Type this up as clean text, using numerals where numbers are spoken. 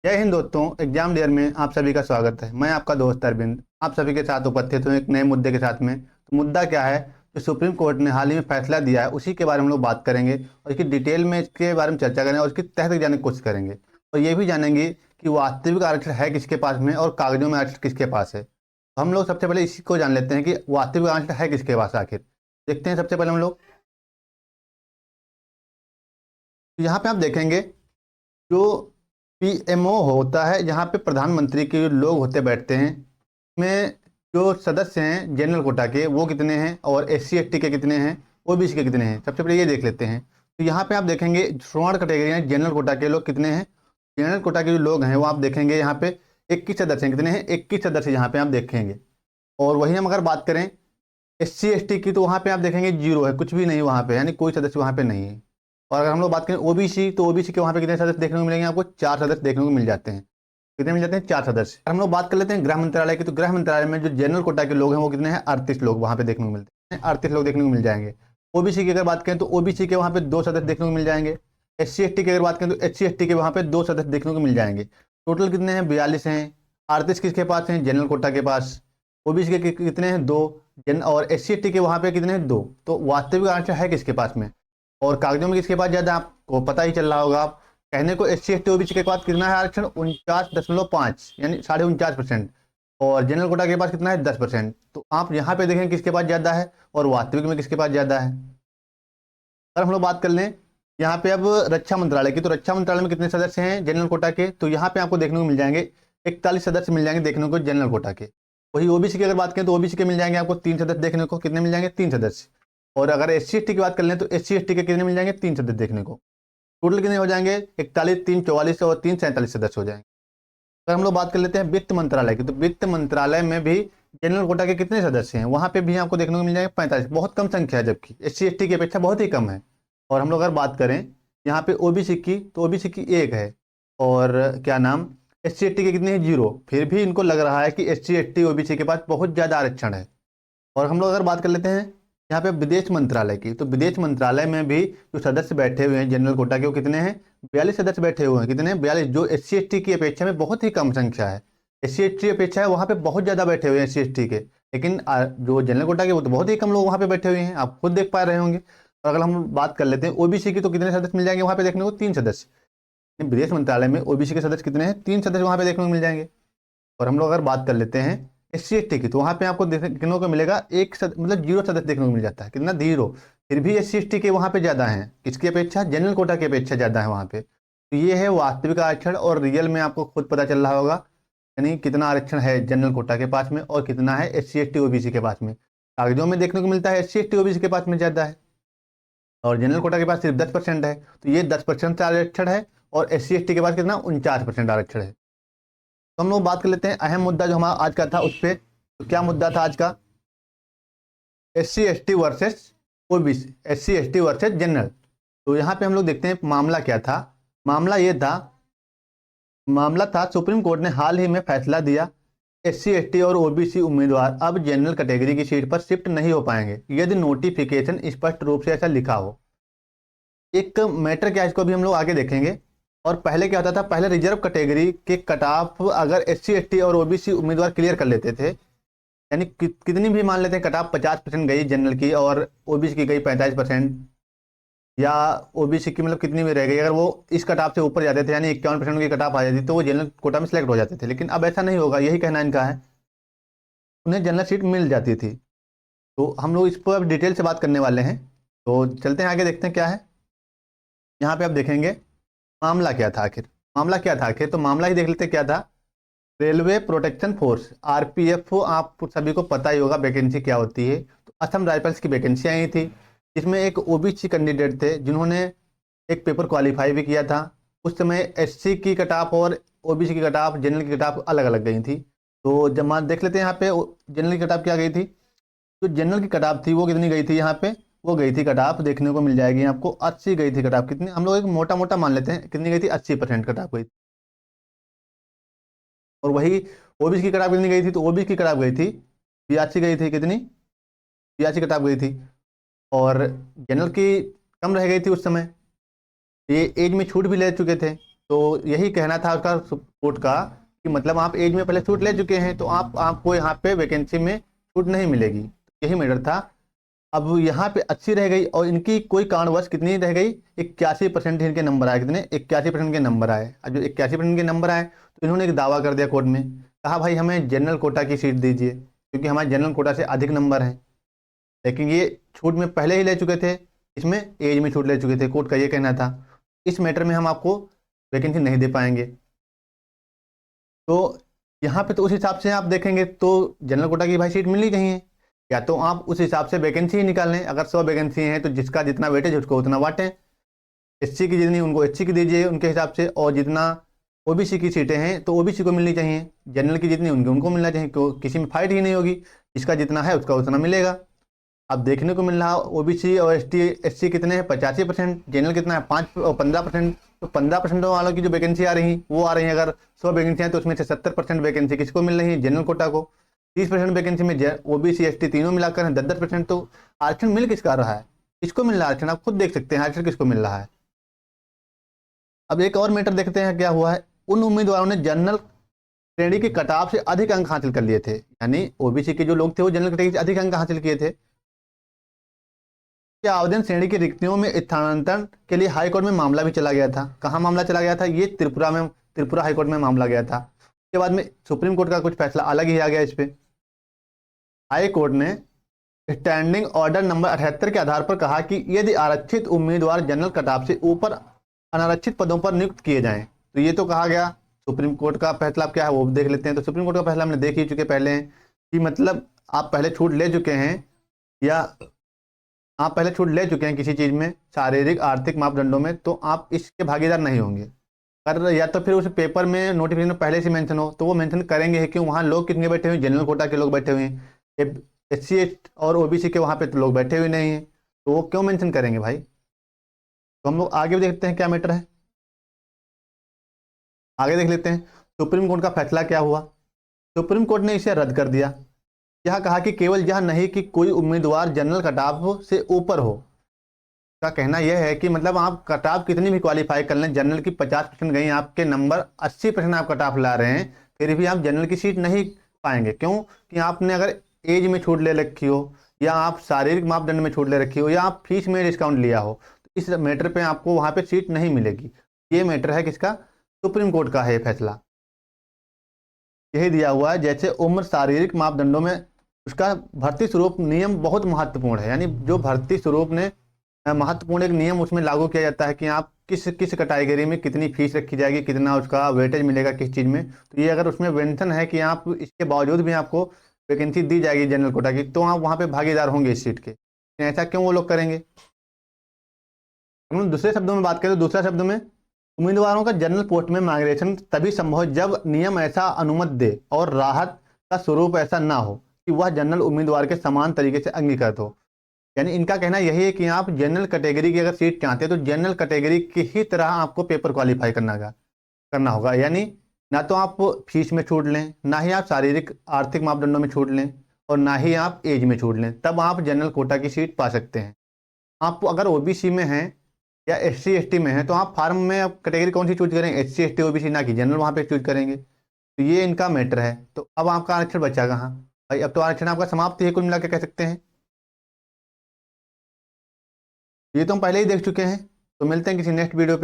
जय हिंद दोस्तों। Exam dare में आप सभी का स्वागत है। मैं आपका दोस्त अरविंद आप सभी के साथ उपस्थित हूँ एक नए मुद्दे के साथ में। तो मुद्दा क्या है, जो सुप्रीम कोर्ट ने हाल ही में फैसला दिया है उसी के बारे में हम लोग बात करेंगे और इसकी डिटेल में इसके बारे में चर्चा करेंगे और इसकी तह तक जाने की कोशिश करेंगे। और ये भी जानेंगे कि वास्तविक आरक्षण है किसके पास में और कागजों में आरक्षण किसके पास है। तो हम लोग सबसे पहले इसी को जान लेते हैं कि वास्तविक आरक्षण है किसके पास आखिर। देखते हैं सबसे पहले हम लोग। तो यहाँ पे आप देखेंगे जो पीएमओ होता है, यहाँ पे प्रधानमंत्री के जो लोग होते बैठते हैं, में जो सदस्य हैं जनरल कोटा के वो कितने हैं और एससी एसटी के कितने हैं, ओबीसी के कितने हैं। सबसे पहले ये देख लेते हैं। तो यहाँ पे आप देखेंगे श्रवण कैटेगरी हैं जनरल कोटा के लोग कितने हैं। जनरल कोटा के जो लोग हैं वो आप देखेंगे यहाँ पे 21 सदस्य हैं। कितने हैं? 21 सदस्य यहाँ पे आप देखेंगे। और वहीं हम अगर बात करें एससी एसटी की तो वहाँ पे आप देखेंगे जीरो है, कुछ भी नहीं वहाँ पे, यानी कोई सदस्य वहाँ पे नहीं है। और अगर हम लोग बात करें ओबीसी तो ओबीसी के वहाँ पे कितने सदस्य देखने को मिलेंगे? आपको 4 सदस्य देखने को मिल जाते हैं। कितने मिल जाते हैं? 4 सदस्य। हम लोग बात कर लेते हैं गृह मंत्रालय की, तो गृह मंत्रालय में जो जनरल कोटा के लोग हैं वो कितने हैं? 38 लोग वहाँ पे देखने को मिलते हैं। 38 लोग देखने को मिल जाएंगे। ओबीसी की अगर बात करें तो ओबीसी के वहाँ पे 2 सदस्य देखने को मिल जाएंगे। एससी एसटी की अगर बात करें तो एससी एसटी के वहाँ पे 2 सदस्य देखने को मिल जाएंगे। टोटल कितने हैं? 42 हैं। 38 किसके पास हैं? जनरल कोटा के पास। ओबीसी के कितने हैं? 2। जन और एससी एसटी के वहाँ पे कितने हैं? 2। तो वास्तविक आंसर है किसके पास में और कागजों में किसके पास ज़्यादा आपको पता ही चल रहा होगा। आप कहने को S C S T OBC के पास कितना है आरक्षण? 49.5 यानी 49.5%। और जनरल कोटा के पास कितना है? 10%। तो आप यहाँ पे देखें किसके पास ज़्यादा है और वास्तविक में किसके पास ज़्यादा है। अगर हम लोग बात कर लें यहाँ पे अब रक्षा मंत्रालय की, तो रक्षा मंत्रालय में कितने सदस्य हैं जनरल कोटा के? तो यहाँ पे आपको देखने को मिल जाएंगे 41 सदस्य मिल जाएंगे देखने को जनरल कोटा के। वही ओबीसी की अगर बात करें तो ओबीसी के मिल जाएंगे आपको 3 सदस्य देखने को। कितने मिल जाएंगे? 3 सदस्य। और अगर एस सी एस टी की बात कर लें तो एस सी एस टी के कितने मिल जाएंगे? 3 सदस्य देखने को। टोटल कितने हो जाएंगे? 41, 3 44 और 3 47 सदस्य हो जाएंगे। अगर हम लोग बात कर लेते हैं वित्त मंत्रालय की, तो वित्त मंत्रालय में भी जनरल कोटा के कितने सदस्य हैं? वहां पे भी आपको देखने को मिल जाएंगे 45। बहुत कम संख्या है, जबकि एस सी एस टी की अपेक्षा बहुत ही कम है। और हम लोग अगर बात करें यहाँ पे ओबीसी की, तो ओबीसी की 1 है। और क्या नाम, एस सी एस टी के कितने हैं? 0। फिर भी इनको लग रहा है कि S C S T OBC के पास बहुत ज़्यादा आरक्षण है। और हम लोग अगर बात कर लेते हैं यहाँ पे विदेश मंत्रालय की, तो विदेश मंत्रालय में भी जो सदस्य बैठे हुए हैं जनरल कोटा के वो कितने हैं? 42 सदस्य बैठे हुए हैं। कितने? 42, जो एस सी एस टी की अपेक्षा में बहुत ही कम संख्या है। एस सी एस टी अपेक्षा है वहाँ पे बहुत ज़्यादा बैठे हुए हैं एस सी एस टी के, लेकिन जो जनरल कोटा के वो तो बहुत ही कम लोग वहाँ पे बैठे हुए हैं, आप खुद देख पा रहे होंगे। और अगर हम बात कर लेते हैं ओबीसी की, तो कितने सदस्य मिल जाएंगे वहाँ पे देखने को? 3 सदस्य। विदेश मंत्रालय में ओबीसी के सदस्य कितने हैं? 3 सदस्य वहाँ पे देखने को मिल जाएंगे। और हम लोग अगर बात कर लेते हैं एस सी एस टी की, तो वहाँ पे आपको देखने को मिलेगा मतलब 0 सदस्य देखने को मिल जाता है। कितना? 0। फिर भी एस सी एस टी के वहाँ पे ज़्यादा हैं, किसकी अपेक्षा? जनरल कोटा की अपेक्षा ज़्यादा है वहाँ पे। तो ये है वास्तविक आरक्षण और रियल में आपको खुद पता चल रहा होगा, यानी कितना आरक्षण है जनरल कोटा के पास में और कितना है S C S T OBC के पास में। कागजों में देखने को मिलता है S C S T OBC के पास में ज़्यादा है और जनरल कोटा के पास सिर्फ 10% है। तो ये 10% आरक्षण है और एस सी एस टी के पास कितना? 49% आरक्षण है। तो हम लोग बात कर लेते हैं अहम मुद्दा जो हमारा आज का था उस पर। तो क्या मुद्दा था आज का? S C S T versus OBC, S C S T versus general. तो यहाँ पे हम लोग देखते हैं मामला क्या था। मामला था सुप्रीम कोर्ट ने हाल ही में फैसला दिया, एस सी एस टी और ओबीसी उम्मीदवार अब जनरल कैटेगरी की सीट पर शिफ्ट नहीं हो पाएंगे यदि नोटिफिकेशन स्पष्ट रूप से ऐसा लिखा हो। एक मैटर क्या है, इसको भी हम लोग आगे देखेंगे। और पहले क्या होता था, पहले रिजर्व कैटेगरी के कट ऑफ अगर एस सी एस टी और ओबीसी उम्मीदवार क्लियर कर लेते थे, यानी कितनी भी मान लेते हैं कट ऑफ 50% गई जनरल की और ओबीसी की गई 45%, या ओबीसी की मतलब कितनी भी रह गई, अगर वो इस कट ऑफ से ऊपर जाते थे यानी 51% की कट ऑफ आ जाती तो वो जनरल कोटा में सेलेक्ट हो जाते थे। लेकिन अब ऐसा नहीं होगा, यही कहना इनका है, उन्हें जनरल सीट मिल जाती थी। तो हम लोग इस पर अब डिटेल से बात करने वाले हैं। तो चलते हैं आगे, देखते हैं क्या है। यहाँ पे आप देखेंगे मामला क्या था आखिर। तो मामला ही देख लेते क्या था। रेलवे प्रोटेक्शन फोर्स आरपीएफ, आप सभी को पता ही होगा वैकेंसी क्या होती है। तो असम राइफल्स की वैकेंसी आई थी, इसमें एक ओबीसी कैंडिडेट थे जिन्होंने एक पेपर क्वालिफाई भी किया था। उस समय एससी की कट ऑफ और ओबीसी की कट ऑफ, जनरल की कट ऑफ अलग अलग गई थी। तो जब मान देख लेते हैं यहाँ पे जनरल की कट ऑफ क्या गई थी। जो जनरल की कट ऑफ थी वो कितनी गई थी यहाँ पे? वो गई थी कट ऑफ देखने को मिल जाएगी आपको 80 गई थी कट ऑफ। कितनी? हम लोग एक मोटा मोटा मान लेते हैं कितनी गई थी? 80% कट ऑफ गई थी। और वही ओबीसी की कट ऑफ कितनी गई थी? तो ओबीसी की कट ऑफ गई थी 82 गई थी। कितनी? 82 कट ऑफ गई थी। और जनरल की कम रह गई थी उस समय, ये एज में छूट भी ले चुके थे। तो यही कहना था उसका कोर्ट का कि मतलब आप एज में पहले छूट ले चुके हैं तो आपको यहाँ पे वैकेंसी में छूट नहीं मिलेगी। यही मैटर था। अब यहाँ पे 80 रह गई और इनकी कोई कारणवश कितनी रह गई, 81% इनके नंबर आए। कितने? 81% के नंबर आए। अब जो 81% के नंबर आए तो इन्होंने एक दावा कर दिया कोर्ट में, कहा भाई हमें जनरल कोटा की सीट दीजिए क्योंकि हमारे जनरल कोटा से अधिक नंबर हैं। लेकिन ये छूट में पहले ही ले चुके थे, इसमें एज में छूट ले चुके थे। कोर्ट का ये कहना था इस मैटर में हम आपको वैकेंसी नहीं दे पाएंगे। तो यहाँ पे तो उस हिसाब से आप देखेंगे तो जनरल कोटा की भाई सीट मिलनी चाहिए, या तो आप उस हिसाब से वैकेंसी ही निकाल लें। अगर 100 वैकेंसी हैं तो जिसका जितना वेटेज उसको उतना बांटें। एससी की जितनी उनको एससी की दीजिए उनके हिसाब से, और जितना ओबीसी की सीटें हैं तो ओबीसी को मिलनी चाहिए। जनरल की जितनी उनकी उनको मिलना चाहिए, किसी में फाइट ही नहीं होगी, जिसका जितना है उसका उतना मिलेगा। अब देखने को मिल रहा ओबीसी और एसटी एससी कितने हैं, 85%। जनरल कितना है, 15%। तो 15% वालों की जो वैकेंसी आ रही वो आ रही है। अगर 100 वैकेंसी हैं तो उसमें से 70% वैकेंसी किसको मिल रही है, जनरल कोटा को। 30% वैकेंसी में ओबीसी एसटी तीनों मिलाकर है 10-10%। तो आरक्षण मिल किसका रहा है, किसको मिल रहा है आरक्षण, आप खुद देख सकते हैं आरक्षण किसको मिल रहा है। अब एक और मैटर देखते हैं क्या हुआ है। उन उम्मीदवारों ने जनरल श्रेणी के कटाव से अधिक अंक हासिल कर लिए थे, यानी ओबीसी के जो लोग थे वो जनरल कैटेगरी से अधिक अंक हासिल किए थे। क्या आवेदन श्रेणी की रिक्तियों में स्थानांतरण के लिए हाईकोर्ट में मामला भी चला गया था। कहाँ मामला चला गया था, ये त्रिपुरा हाईकोर्ट में मामला गया था। उसके बाद में सुप्रीम कोर्ट का कुछ फैसला अलग ही आ गया इस पे। हाई कोर्ट ने स्टैंडिंग ऑर्डर नंबर 78 के आधार पर कहा कि यदि आरक्षित उम्मीदवार जनरल कटाव से ऊपर अनारक्षित पदों पर नियुक्त किए जाएं, तो ये तो कहा गया। सुप्रीम कोर्ट का फैसला क्या है वो देख लेते हैं। तो सुप्रीम कोर्ट का फैसला हमने देख ही चुके पहले हैं कि मतलब आप पहले छूट ले चुके हैं, या आप पहले छूट ले चुके हैं किसी चीज़ में, शारीरिक आर्थिक मापदंडों में, तो आप इसके भागीदार नहीं होंगे। अगर या तो फिर उस पेपर में नोटिफिकेशन में पहले से मेंशन हो तो वो मेंशन करेंगे क्यों, वहाँ लोग कितने बैठे हुए हैं, जनरल कोटा के लोग बैठे हुए हैं, एससी और ओबीसी के वहाँ पे तो लोग बैठे हुए नहीं हैं, तो वो क्यों मेंशन करेंगे भाई। तो हम लोग आगे भी देखते हैं क्या मैटर है, आगे देख लेते हैं सुप्रीम कोर्ट का फैसला क्या हुआ। सुप्रीम कोर्ट ने इसे रद्द कर दिया। यह कहा कि केवल यह नहीं कि कोई उम्मीदवार जनरल कटाव से ऊपर हो। का कहना यह है कि मतलब आप कटाव कितनी भी क्वालिफाई कर लें, जनरल की 50% गई, आपके नंबर 80% आप कटाव ला रहे हैं, फिर भी आप जनरल की सीट नहीं पाएंगे। क्यों कि आपने अगर एज में छूट ले रखी हो, या आप शारीरिक मापदंड में छूट ले रखी हो, या आप फीस में डिस्काउंट लिया हो, तो इस मैटर पे आपको वहाँ पे सीट नहीं मिलेगी। ये मैटर है किसका, सुप्रीम कोर्ट का है फैसला। यही दिया हुआ है जैसे उम्र शारीरिक मापदंडों में उसका भर्ती स्वरूप नियम बहुत महत्वपूर्ण है, यानी जो भर्ती स्वरूप ने महत्वपूर्ण एक नियम उसमें लागू किया जाता है कि आप किस किस कैटेगरी में कितनी फीस रखी जाएगी, कितना उसका वेटेज मिलेगा किस चीज़ में। तो ये अगर उसमें मेंशन है कि आप इसके बावजूद भी आपको वैकेंसी दी जाएगी जनरल कोटा की, तो आप वहाँ पे भागीदार होंगे इस सीट के। ऐसा क्यों वो लोग करेंगे। हम दूसरे शब्दों में बात करें तो दूसरा शब्द में उम्मीदवारों का जनरल पोस्ट में माइग्रेशन तभी संभव है जब नियम ऐसा अनुमति दे और राहत का स्वरूप ऐसा ना हो कि वह जनरल उम्मीदवार के समान तरीके से अंगीकृत हो। यानी इनका कहना यही है कि आप जनरल कैटेगरी की अगर सीट चाहते हैं तो जनरल कैटेगरी की ही तरह आपको पेपर क्वालिफाई करना होगा। यानी ना तो आप फीस में छूट लें, ना ही आप शारीरिक आर्थिक मापदंडों में छूट लें, और ना ही आप एज में छूट लें, तब आप जनरल कोटा की सीट पा सकते हैं। आप अगर ओबीसी में हैं या एससी एसटी में हैं तो आप फार्म में आप कैटेगरी कौन सी चूज करेंगे, एससी एसटी ओबीसी, ना कि जनरल वहाँ पे चूज करेंगे। तो ये इनका मैटर है। तो अब आपका आरक्षण बचा कहाँ भाई, अब तो आरक्षण आपका समाप्त ही है कुल मिला के कह सकते हैं। ये तो हम पहले ही देख चुके हैं। तो मिलते हैं किसी नेक्स्ट वीडियो पे।